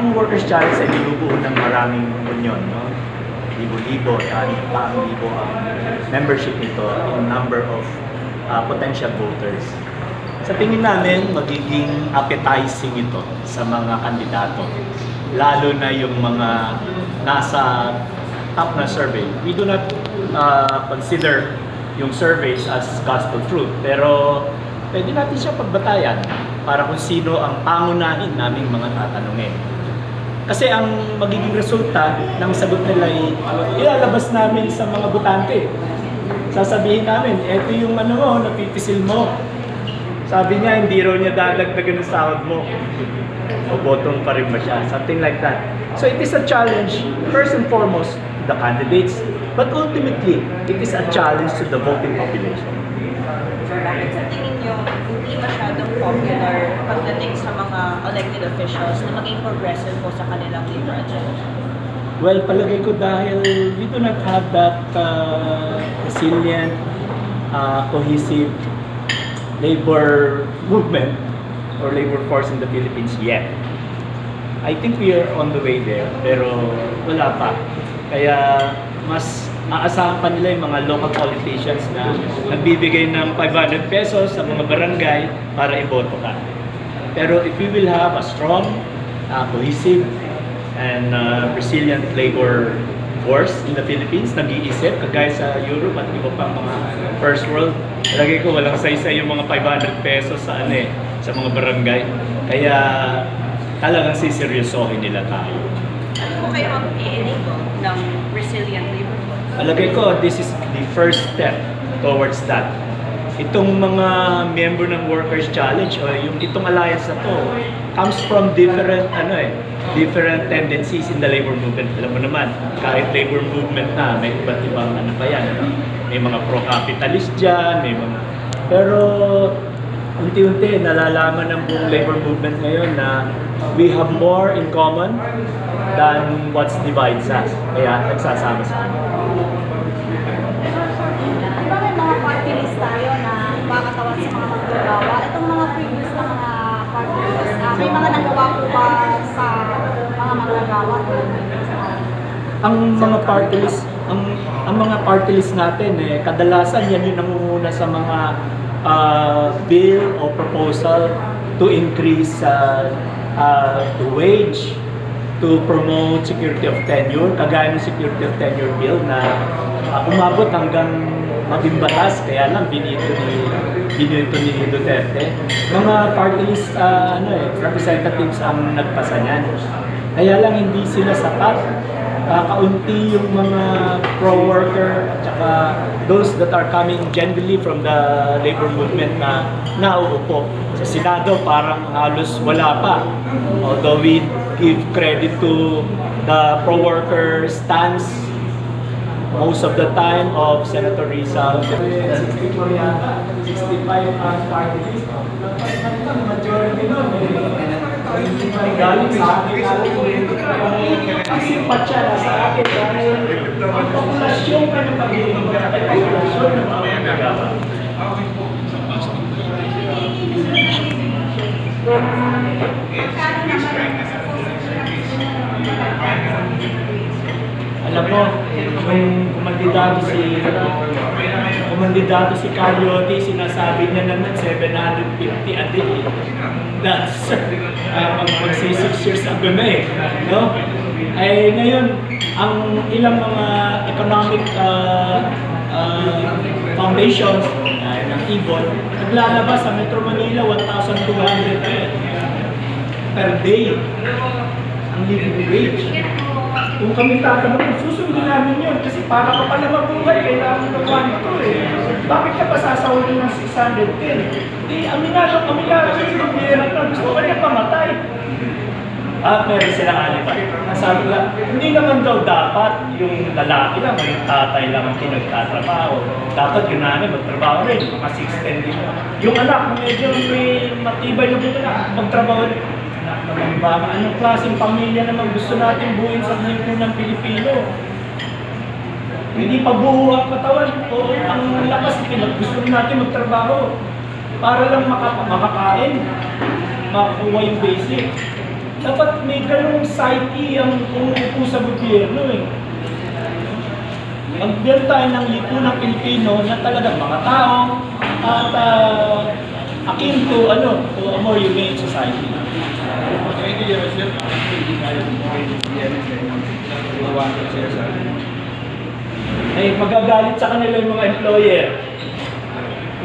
Ang Workers' Challenge ay binubuo ng maraming union, no? Libo-libo, libo ang membership nito in number of potential voters. Sa tingin namin, magiging appetizing ito sa mga kandidato, lalo na yung mga nasa top na survey. We do not consider yung surveys as gospel truth, pero pwede natin siya pagbatayan para kung sino ang pangunahin naming mga tatanungin. Kasi ang magiging resulta ng sagot nila ay ilalabas namin sa mga botante. Sasabihin namin, eto yung ano mo, napipisil mo. Sabi niya, hindi raw niya dadagdagan ng sahod mo. O botong pa rin ba siya? Something like that. So it is a challenge, first and foremost, to the candidates, but ultimately, it is a challenge to the voting population. So bakit sa tingin niyo hindi masyadong popular pagdating sa mga elected officials na maging progressive po sa kanilang labor agenda? Well, palagay ko dahil we do not have that resilient, cohesive labor movement or labor force in the Philippines yet. I think we are on the way there, pero wala pa. Kaya mas aasahan pa nila yung mga local politicians na nagbibigay ng 500 pesos sa mga barangay para iboto ka. Pero if we will have a strong, cohesive, and resilient labor force in the Philippines, nag-iisip, kagaya sa Europe at iba pang mga first world, lagi ko walang saysay yung mga 500 pesos sa sa mga barangay. Kaya talagang siseryosohin nila tayo. Ano po kayo ang i-enable ng resilient labor force? Palagay ko, this is the first step towards that. Itong mga member ng Workers' Challenge o itong alliance na to comes from different different tendencies in the labor movement. Alam mo naman, kahit labor movement na, may iba't ibang pa yan. May mga pro-capitalist dyan, may mga... Pero unti-unti nalalaman ng buong labor movement ngayon na we have more in common than what divides us. Kaya nagsasama-sama. Diba may mga party list tayo na makakatawan sa mga manggagawa? Itong mga previous na mga party list, may mga nagawa po ba sa mga manggagawa? Ang mga party list, ang mga party list natin kadalasan yan yung nangunguna sa mga bill o proposal to increase the wage, to promote security of tenure, kagaya ng security of tenure bill na umabot hanggang maging batas, kaya lang binito ni Duterte. Mga party list representatives ang nagpasa niyan. Kaya lang hindi sila sapat. Kaunti yung mga pro-worker at saka those that are coming genuinely from the labor movement na nauupo. Sa Senado parang halos wala pa. Although we give credit to the pro-worker stance most of the time of Senator Rizal. 64 yata, 65 ang party list. Majority nun, galing sa akin. Ang simpatya na sa akin dahil ang populasyon ka ng pagiging ay populasyon ng mga nagawa. Alam mo, kung kumandidato si Cariote, sinasabi niya naman 750 a day. That's mag-6 years ago na no? Ay ngayon, ang ilang mga economic foundations ng Ibon, naglalabas sa Metro Manila 1,200 per day ang living wage. Kung kami tatanong, susundin namin yun kasi para ka pala mabuhay, kailangan ng 1 Bakit ka pa sasawin ng 610? Di, aminado kasi magbihirap na gusto ka niya pamatay. Meron silang alipan. Sabi nga, hindi naman daw dapat yung lalaki lang, yung tatay lang ang pinagtatrabaho. Dapat yung nanay magtrabaho rin, mga 610 din. Yung anak, medyo may matibay na buto na, magtrabaho rin. Anong klaseng pamilya naman gusto natin buuin sa ng Pilipino? Hindi pa buo ang katawan o ang lakas, gusto natin magtrabaho para lang makakain, makakuha yung basic. Dapat may ganung psyche ang umuupo sa gobyerno eh. Magbiyan tayo ng lipunang Pilipino na talagang mga tao at akin to, to a more humane society. Ay, magagalit sa kanila yung mga employer.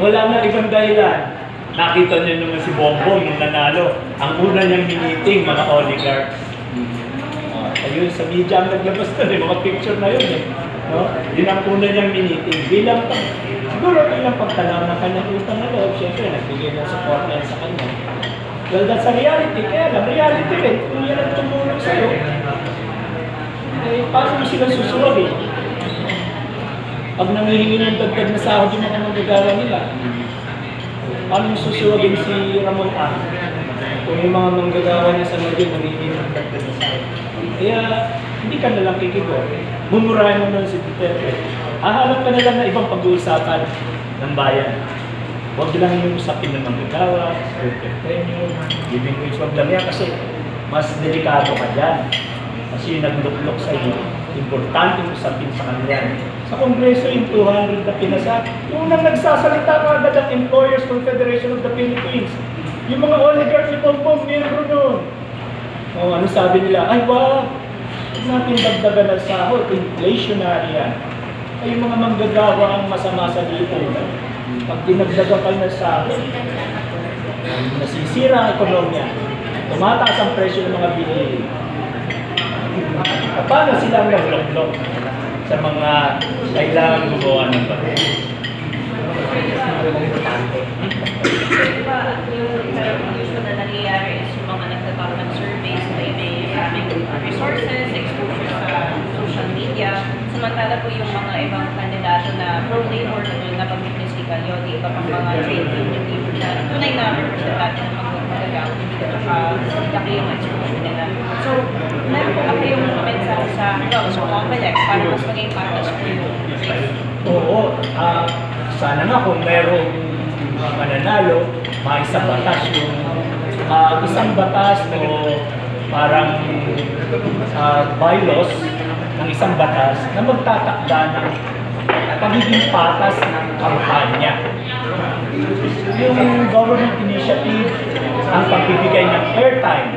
Wala na ibang dahilan. Nakita niyo naman si Bongbong nung nanalo. Ang una niyang meeting, mga oligarchs. Ayun, sa media ang naglabas doon, mga picture na yun eh. No? Yun ang una niyang meeting. Siguro bilang pagtanaw ng kanyang utang na loob, syempre nagbigay ng support na sa kanya. Well, that's a reality. Kaya lang, reality rin. Kung yan ang tumulong sa'yo, eh, paano mo sila susuwagin? Pag nangihingi ng dagdag na sahod yung mga magagawa nila, paano mo susuwagin si Ramon A? Kung yung mga manggagawa niya sa Madrid nangihingi ng dagdag na sahod. Kaya, hindi ka nalang kikigo. Mumurahin mo nun si Duterte. Hahanap ka na lang na ibang pag-uusapan ng bayan. Huwag lang yung usapin ng manggagawa, scripted premium, living wage, huwag lang yan kasi mas delikado ka dyan. Kasi yung nagluklok sa iyo, importante yung usapin sa kanila. Sa Kongreso, yung 200 na pinasa, yung nang nagsasalita ka agad ang Employers Confederation of the Philippines. Yung mga oligarchs, yung Bongbong, miyembro nun. O ano sabi nila, ay wow, huwag natin dagdagan ng sahod, inflationary yan. Ay yung mga manggagawa ang masama sa lipunan. Pag dinagdagan kayo ng sahod, nasisira ang ekonomiya, tumataas ang presyo ng mga bilihin. Paano sila ang nagloklok sa mga kailangan gumawa ng bago? Diba, yung usual na nangyayari is yung mga nagtatawag ng surveys na may maraming resources, exposure sa social media. Samantala po yung mga ibang kandidato na pro-labor na pag-witness ni Calyoti, iba pang mga trade union leader na tunay na representante ng mga magagawa, hindi ko laki yung exposure nila. So, meron po kasi yung mensahe sa COMELEC para mas maging patas po yung race. Oo, sana nga kung merong mananalo, maisang batas yung isang batas o parang bylaws ng isang batas na magtatakda ng pagiging patas ng kampanya. Yung government initiative ang pagbibigay ng airtime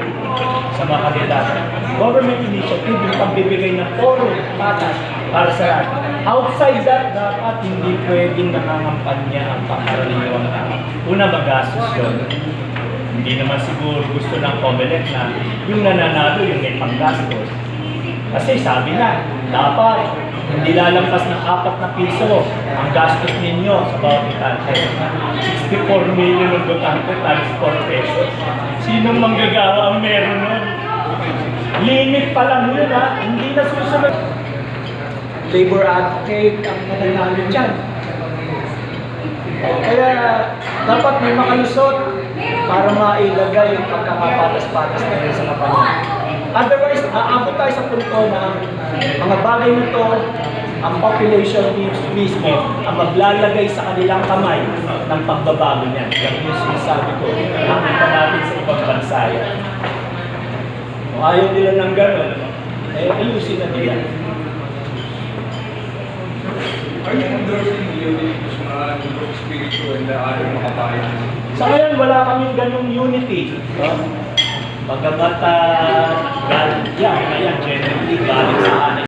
sa mga kandidato. Government initiative yung pagbibigay ng forum patas para sa lahat. Outside that, dapat hindi pwedeng nangangampanya ang pangkaraniwang tao. Una, magastos yun. Hindi naman siguro gusto ng COMELEC na yung nananalo yung may panggastos. Kasi sabi na, dapat hindi lalampas ng 4 na piso ang gastos ninyo sa bawat botante. 64 million ng botante times 4 pesos. Sinong manggagawa ang meron nun? Limit pa lang yun ha, hindi na susunod. Labor advocate ang nananalo dyan. Kaya dapat may makalusot para mailagay yung pagkakapatas-patas na yun sa kampanya. Otherwise, aabot tayo sa punto na mga bagay nito, ang population mismo ang maglalagay sa kanilang kamay ng pagbabago niyan. Yan yung sinasabi ko, nakita natin sa ibang bansa yan. Kung ayaw nila ng gano'n, eh ayusin na nila. Are you endorsing yung espiritu and the other mga bayan? Sa ngayon, wala kaming ganung unity. No? Bagamat, yan, generally, galing sa anin.